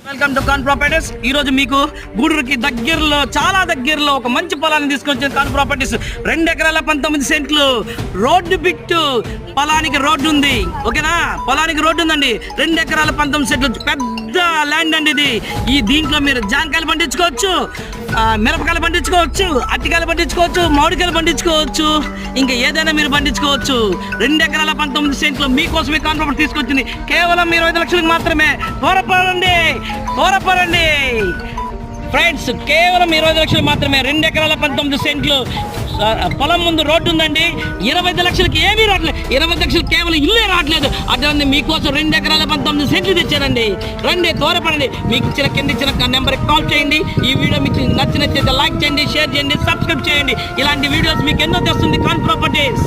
Welcome to can properties. ఈ రోజు మీకు గూడూరుకి దగ్గరలో, చాలా దగ్గరలో ఒక మంచి పొలాన్ని తీసుకొచ్చిన కాన్ ప్రాపర్టీస్. 2 ఎకరాల 19 సెంట్లు రోడ్డు బిట్టు. పొలానికి రోడ్డు ఉంది, ఓకేనా? పొలానికి రోడ్డు ఉందండి. 2 ఎకరాల 19 సెంట్లు పెద్ద ల్యాండ్ అండి ఇది. దీంట్లో మీరు జాంకాయలు పండించుకోవచ్చు, మిరపకాయలు పండించుకోవచ్చు, అట్టికాయలు పండించుకోవచ్చు, మామిడికాయలు పండించుకోవచ్చు, ఇంకా ఏదైనా మీరు పండించుకోవచ్చు. 2 ఎకరాల 19 సెంట్లు మీకోసమే కాన్ ప్రాపర్టీ తీసుకొచ్చింది. కేవలం 25 లక్షలకు మాత్రమే. త్వరపడండి ఫ్రెండ్స్, కేవలం 25 లక్షలు మాత్రమే. 2 ఎకరాల 19 సెంట్లు పొలం ముందు రోడ్డు ఉందండి. 25 లక్షలకి ఏమీ రావట్లేదు. 25 లక్షలు కేవలం ఇల్లే రావట్లేదు. అటువంటి మీకోసం 2 ఎకరాల 19 సెంట్లు తెచ్చారండి. రండి, త్వరపడండి. మీకు కింద ఇచ్చిన నెంబర్కి కాల్ చేయండి. ఈ వీడియో మీకు నచ్చినట్లయితే లైక్ చేయండి, షేర్ చేయండి, సబ్స్క్రైబ్ చేయండి. ఇలాంటి వీడియోస్ మీకు ఎన్నో తెస్తుంది కాన్ ప్రాపర్టీస్.